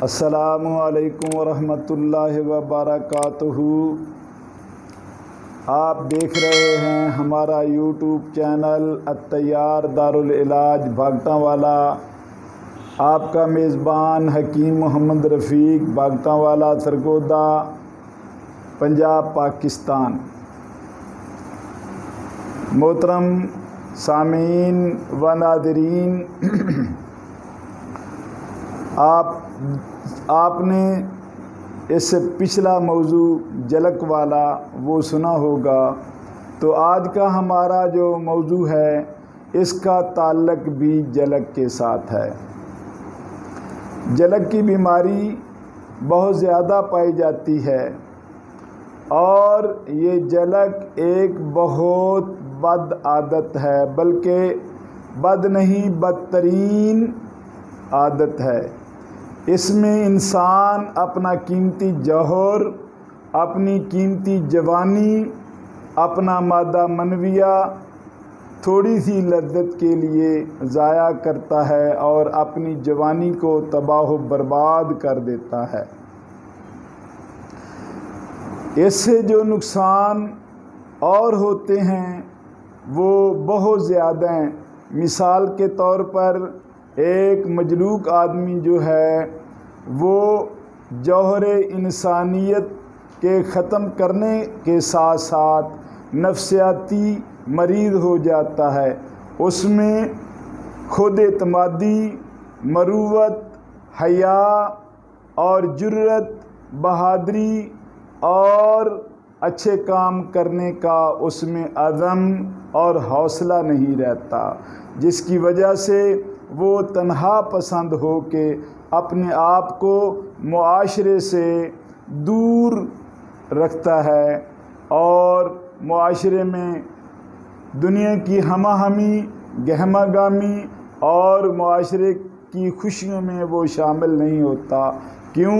السلام علیکم ورحمۃ اللہ وبرکاتہ۔ آپ دیکھ رہے ہیں ہمارا یوٹیوب چینل الطیار دارالعلاج بھاگتاں والا۔ آپ کا میزبان حکیم محمد رفیق بھاگتاں والا سرگودا، پنجاب، پاکستان۔ محترم سامعین و ناظرین، آپ نے اس سے پچھلا موضوع جلک والا وہ سنا ہوگا، تو آج کا ہمارا جو موضوع ہے اس کا تعلق بھی جلک کے ساتھ ہے۔ جلک کی بیماری بہت زیادہ پائی جاتی ہے اور یہ جلک ایک بہت بد عادت ہے، بلکہ بد نہیں بدترین عادت ہے۔ اس میں انسان اپنا قیمتی جوہر، اپنی قیمتی جوانی، اپنا مادہ منویہ تھوڑی سی لذت کے لیے ضائع کرتا ہے اور اپنی جوانی کو تباہ و برباد کر دیتا ہے۔ اس سے جو نقصان اور ہوتے ہیں وہ بہت زیادہ ہیں۔ مثال کے طور پر ایک مجلوک آدمی جو ہے وہ جوہر انسانیت کے ختم کرنے کے ساتھ ساتھ نفسیاتی مریض ہو جاتا ہے۔ اس میں خود اعتمادی، مروت، حیا اور جرأت، بہادری اور اچھے کام کرنے کا اس میں عزم اور حوصلہ نہیں رہتا، جس کی وجہ سے وہ تنہا پسند ہو کے اپنے آپ کو معاشرے سے دور رکھتا ہے اور معاشرے میں دنیا کی ہمہ ہمی، گہمہ گامی اور معاشرے کی خوشیوں میں وہ شامل نہیں ہوتا۔ کیوں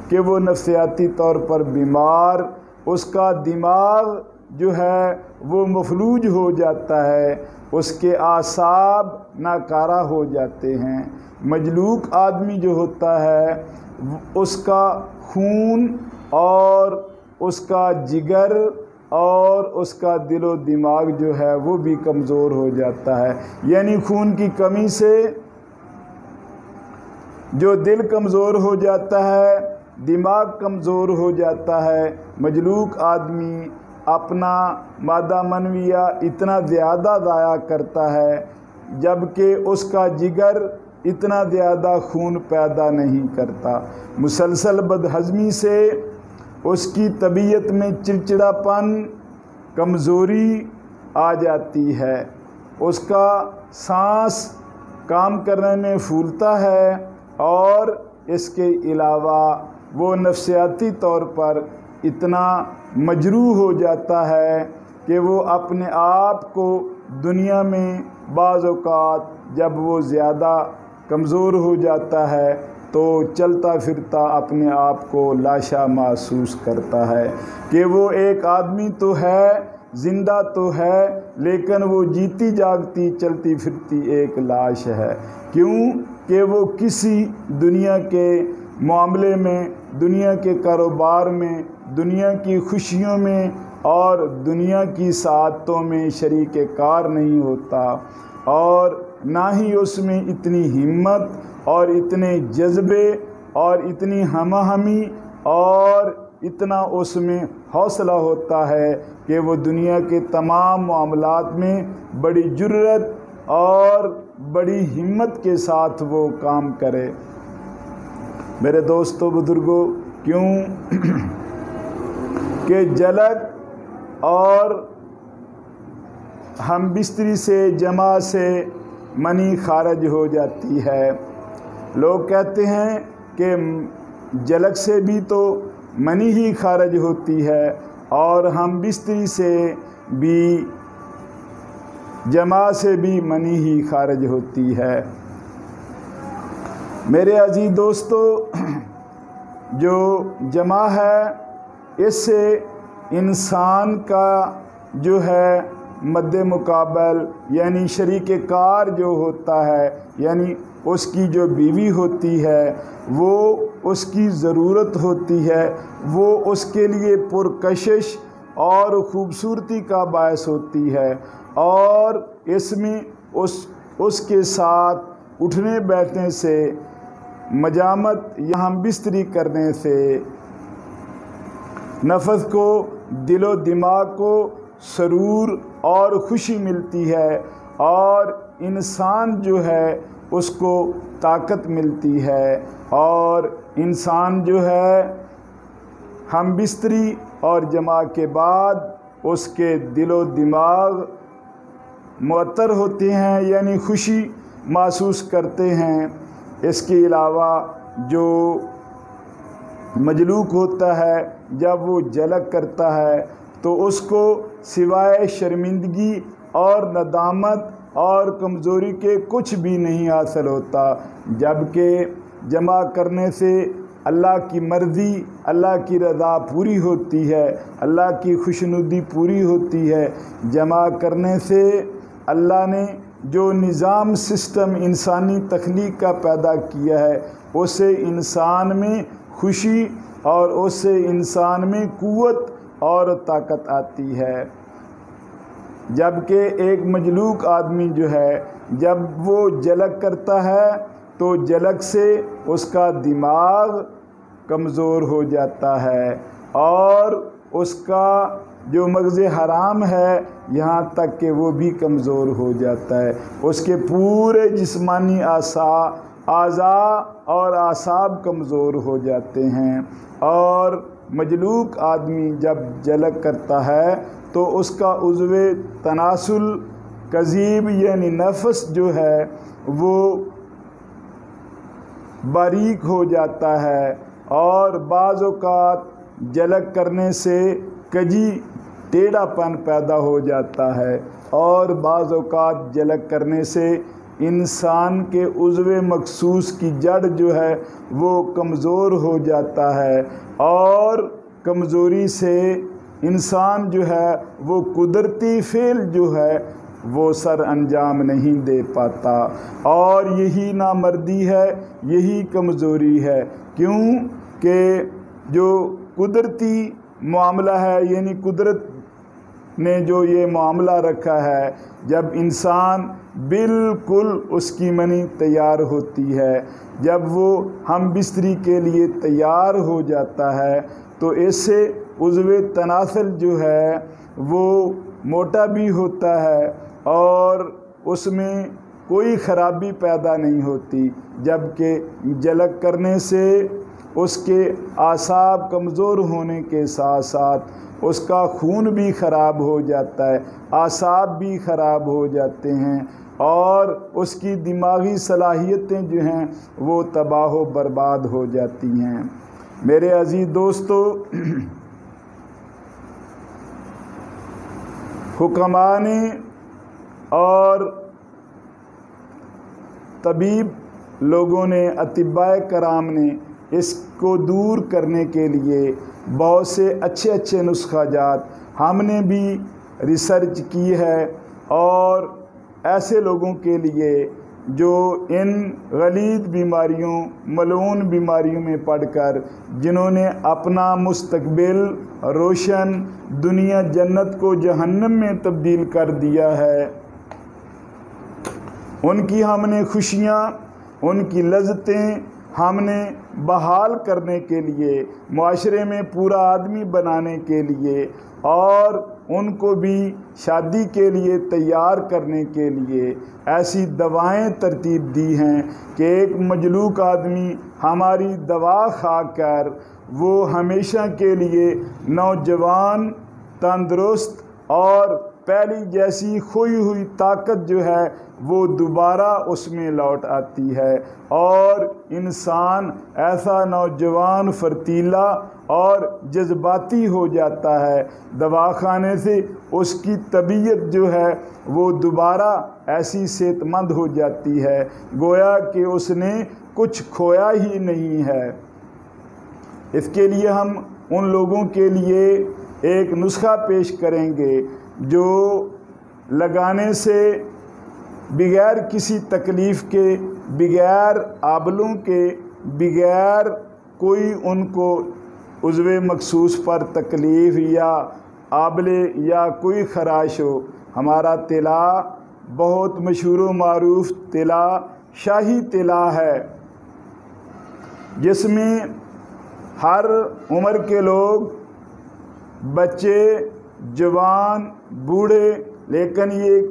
کہ وہ نفسیاتی طور پر بیمار، اس کا دماغ جو ہے وہ مفلوج ہو جاتا ہے، اس کے اعصاب ناکارہ ہو جاتے ہیں۔ مجلوک آدمی جو ہوتا ہے اس کا خون اور اس کا جگر اور اس کا دل و دماغ جو ہے وہ بھی کمزور ہو جاتا ہے۔ یعنی خون کی کمی سے جو دل کمزور ہو جاتا ہے، دماغ کمزور ہو جاتا ہے۔ مجلوک آدمی اپنا مادہ منویہ اتنا زیادہ ضائع کرتا ہے جبکہ اس کا جگر اتنا زیادہ خون پیدا نہیں کرتا۔ مسلسل بدہضمی سے اس کی طبیعت میں چڑچڑاپن، کمزوری آ جاتی ہے، اس کا سانس کام کرنے میں پھولتا ہے اور اس کے علاوہ وہ نفسیاتی طور پر اتنا مجروح ہو جاتا ہے کہ وہ اپنے آپ کو دنیا میں بعض اوقات جب وہ زیادہ کمزور ہو جاتا ہے تو چلتا پھرتا اپنے آپ کو لاشا محسوس کرتا ہے کہ وہ ایک آدمی تو ہے، زندہ تو ہے، لیکن وہ جیتی جاگتی چلتی پھرتی ایک لاش ہے۔ کیوں کہ وہ کسی دنیا کے معاملے میں، دنیا کے کاروبار میں، دنیا کی خوشیوں میں اور دنیا کی سعادتوں میں شریک کار نہیں ہوتا، اور نہ ہی اس میں اتنی ہمت اور اتنے جذبے اور اتنی ہمہ ہمی اور اتنا اس میں حوصلہ ہوتا ہے کہ وہ دنیا کے تمام معاملات میں بڑی جرأت اور بڑی ہمت کے ساتھ وہ کام کرے۔ میرے دوستو، بزرگوں، کیوں کہ جلک اور ہم بستری سے جمع سے منی خارج ہو جاتی ہے۔ لوگ کہتے ہیں کہ جلک سے بھی تو منی ہی خارج ہوتی ہے اور ہم بستری سے بھی جمع سے بھی منی ہی خارج ہوتی ہے۔ میرے عزیز دوستو، جو جمع ہے اس سے انسان کا جو ہے مد مقابل یعنی شریک کار جو ہوتا ہے، یعنی اس کی جو بیوی ہوتی ہے وہ اس کی ضرورت ہوتی ہے، وہ اس کے لیے پرکشش اور خوبصورتی کا باعث ہوتی ہے، اور اس میں اس کے ساتھ اٹھنے بیٹھنے سے، مجامت یا ہم بستری کرنے سے نفس کو، دل و دماغ کو سرور اور خوشی ملتی ہے، اور انسان جو ہے اس کو طاقت ملتی ہے، اور انسان جو ہے ہم بستری اور جماع کے بعد اس کے دل و دماغ معطر ہوتے ہیں، یعنی خوشی محسوس کرتے ہیں۔ اس کے علاوہ جو مجلوک ہوتا ہے جب وہ جلک کرتا ہے تو اس کو سوائے شرمندگی اور ندامت اور کمزوری کے کچھ بھی نہیں حاصل ہوتا، جبکہ جمع کرنے سے اللہ کی مرضی، اللہ کی رضا پوری ہوتی ہے، اللہ کی خوشنودی پوری ہوتی ہے۔ جمع کرنے سے اللہ نے جو نظام سسٹم انسانی تخلیق کا پیدا کیا ہے اسے انسان میں خوشی اور اس سے انسان میں قوت اور طاقت آتی ہے، جبکہ ایک مجلوک آدمی جو ہے جب وہ جلک کرتا ہے تو جلک سے اس کا دماغ کمزور ہو جاتا ہے، اور اس کا جو مغز حرام ہے یہاں تک کہ وہ بھی کمزور ہو جاتا ہے، اس کے پورے جسمانی اعضاء اور اعصاب کمزور ہو جاتے ہیں۔ اور مجلوک آدمی جب جلک کرتا ہے تو اس کا عضو تناسل کذیب یعنی نفس جو ہے وہ باریک ہو جاتا ہے، اور بعض اوقات جلک کرنے سے کجی ٹیڑھا پن پیدا ہو جاتا ہے، اور بعض اوقات جلک کرنے سے انسان کے عضو مخصوص کی جڑ جو ہے وہ کمزور ہو جاتا ہے، اور کمزوری سے انسان جو ہے وہ قدرتی فعل جو ہے وہ سر انجام نہیں دے پاتا، اور یہی نامردی ہے، یہی کمزوری ہے۔ کیوں کہ جو قدرتی معاملہ ہے، یعنی قدرت نے جو یہ معاملہ رکھا ہے، جب انسان بالکل اس کی منی تیار ہوتی ہے، جب وہ ہم بستری کے لیے تیار ہو جاتا ہے تو اس سے عضو تناسل جو ہے وہ موٹا بھی ہوتا ہے اور اس میں کوئی خرابی پیدا نہیں ہوتی، جبکہ جلک کرنے سے اس کے اعصاب کمزور ہونے کے ساتھ ساتھ اس کا خون بھی خراب ہو جاتا ہے، اعصاب بھی خراب ہو جاتے ہیں، اور اس کی دماغی صلاحیتیں جو ہیں وہ تباہ و برباد ہو جاتی ہیں۔ میرے عزیز دوستو، حکماء نے اور طبیب لوگوں نے، اطباء کرام نے اس کو دور کرنے کے لیے بہت سے اچھے نسخہ جات ہم نے بھی ریسرچ کی ہے، اور ایسے لوگوں کے لیے جو ان غلیظ بیماریوں، ملعون بیماریوں میں پڑ کر جنہوں نے اپنا مستقبل روشن، دنیا جنت کو جہنم میں تبدیل کر دیا ہے، ان کی ہم نے خوشیاں، ان کی لذتیں ہم نے بحال کرنے کے لیے، معاشرے میں پورا آدمی بنانے کے لیے، اور ان کو بھی شادی کے لیے تیار کرنے کے لیے ایسی دوائیں ترتیب دی ہیں کہ ایک مجلوک آدمی ہماری دوا کھا کر وہ ہمیشہ کے لیے نوجوان، تندرست اور پہلی جیسی کھوئی ہوئی طاقت جو ہے وہ دوبارہ اس میں لوٹ آتی ہے، اور انسان ایسا نوجوان، فرتیلا اور جذباتی ہو جاتا ہے۔ دوا کھانے سے اس کی طبیعت جو ہے وہ دوبارہ ایسی صحت مند ہو جاتی ہے گویا کہ اس نے کچھ کھویا ہی نہیں ہے۔ اس کے لیے ہم ان لوگوں کے لیے ایک نسخہ پیش کریں گے جو لگانے سے بغیر کسی تکلیف کے بغیر آبلوں کے، بغیر کوئی ان کو عضو مخصوص پر تکلیف یا آبلے یا کوئی خراش ہو۔ ہمارا طلا بہت مشہور و معروف طلا شاہی طلا ہے، جس میں ہر عمر کے لوگ، بچے، جوان، بوڑھے، لیکن یہ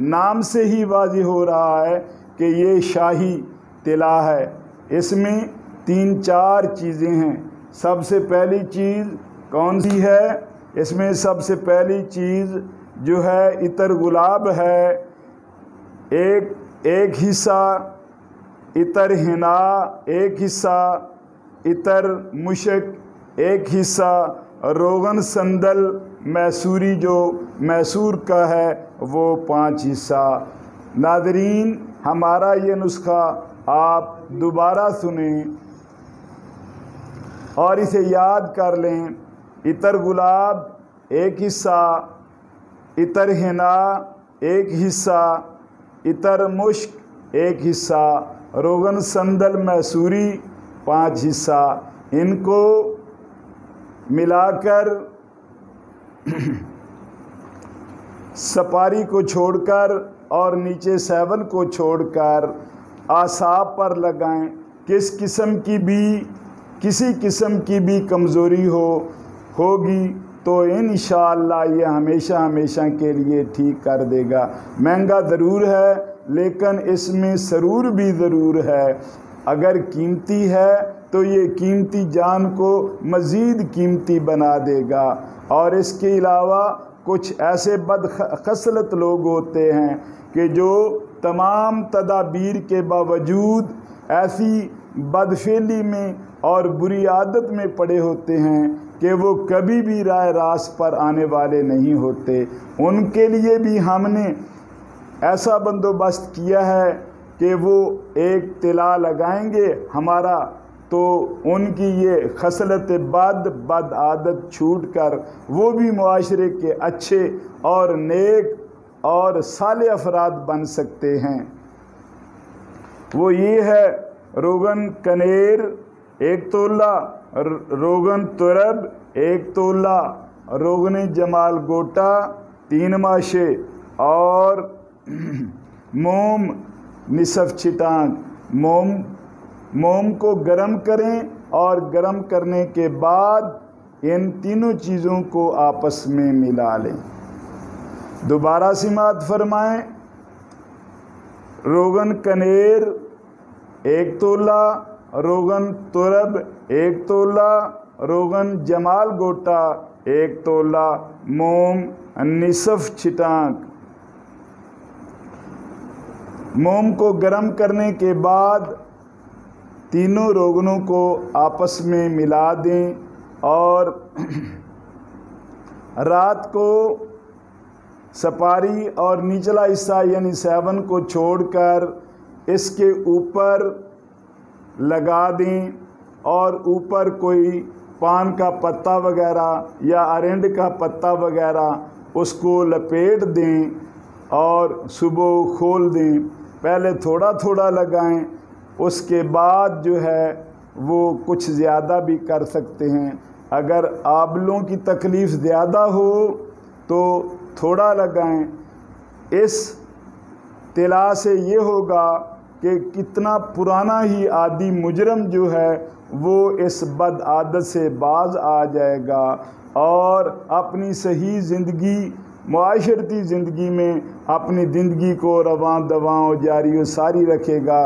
نام سے ہی واضح ہو رہا ہے کہ یہ شاہی طلا ہے۔ اس میں 3-4 چیزیں ہیں۔ سب سے پہلی چیز کون سی ہے؟ اس میں سب سے پہلی چیز جو ہے عطر گلاب ہے، ایک حصہ عطر حنا، ایک حصہ عطر مشک، ایک حصہ روغن سندل میسوری جو میسور کا ہے وہ 5 حصہ۔ ناظرین، ہمارا یہ نسخہ آپ دوبارہ سنیں اور اسے یاد کر لیں۔ عطر گلاب 1 حصہ، عطر حنا 1 حصہ، عطر مشک 1 حصہ، روغن سندل میسوری 5 حصہ۔ ان کو ملا کر سپاری کو چھوڑ کر اور نیچے 7 کو چھوڑ کر اعصاب پر لگائیں۔ کسی قسم کی بھی کمزوری ہوگی تو انشاءاللہ یہ ہمیشہ ہمیشہ کے لیے ٹھیک کر دے گا۔ مہنگا ضرور ہے لیکن اس میں سرور بھی ضرور ہے۔ اگر قیمتی ہے تو یہ قیمتی جان کو مزید قیمتی بنا دے گا۔ اور اس کے علاوہ کچھ ایسے بدخصلت لوگ ہوتے ہیں کہ جو تمام تدابیر کے باوجود ایسی بدفعلی میں اور بری عادت میں پڑے ہوتے ہیں کہ وہ کبھی بھی راہ راست پر آنے والے نہیں ہوتے۔ ان کے لیے بھی ہم نے ایسا بندوبست کیا ہے کہ وہ ایک طلا لگائیں گے ہمارا، تو ان کی یہ خصلت بد عادت چھوٹ کر وہ بھی معاشرے کے اچھے اور نیک اور صالح افراد بن سکتے ہیں۔ وہ یہ ہے روغن کنیر 1 تولہ، روغن ترب 1 تولہ، روغن جمال گوٹا 3 ماشے اور موم نصف چھٹانک۔ موم کو گرم کریں اور گرم کرنے کے بعد ان تینوں چیزوں کو آپس میں ملا لیں۔ دوبارہ سماعت فرمائیں۔ روغن کنیر 1 تولہ، روغن ترب 1 تولہ، روغن جمال گوٹا 1 تولہ، موم نصف چھٹانک۔ موم کو گرم کرنے کے بعد تینوں روغنوں کو آپس میں ملا دیں اور رات کو سپاری اور نچلا حصہ یعنی 7 کو چھوڑ کر اس کے اوپر لگا دیں اور اوپر کوئی پان کا پتا وغیرہ یا ارنڈ کا پتا وغیرہ اس کو لپیٹ دیں اور صبح کھول دیں۔ پہلے تھوڑا تھوڑا لگائیں، اس کے بعد جو ہے وہ کچھ زیادہ بھی کر سکتے ہیں۔ اگر آبلوں کی تکلیف زیادہ ہو تو تھوڑا لگائیں۔ اس طلا سے یہ ہوگا کہ کتنا پرانا ہی عادی مجرم جو ہے وہ اس بد عادت سے باز آ جائے گا اور اپنی صحیح زندگی، معاشرتی زندگی میں اپنی زندگی کو رواں دواں و جاری و ساری رکھے گا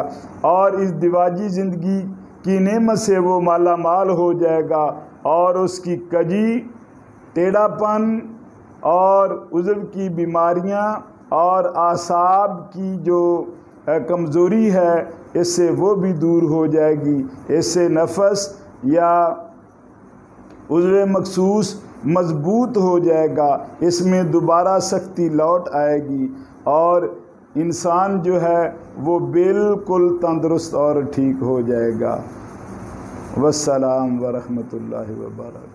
اور اس دیواجی زندگی کی نعمت سے وہ مالا مال ہو جائے گا اور اس کی کجی، ٹیڑھا پن اور عضو کی بیماریاں اور اعصاب کی جو کمزوری ہے اس سے وہ بھی دور ہو جائے گی۔ اس سے نفس یا عضو مخصوص مضبوط ہو جائے گا، اس میں دوبارہ سختی لوٹ آئے گی اور انسان جو ہے وہ بالکل تندرست اور ٹھیک ہو جائے گا۔ والسلام ورحمۃ اللہ وبرکاتہ۔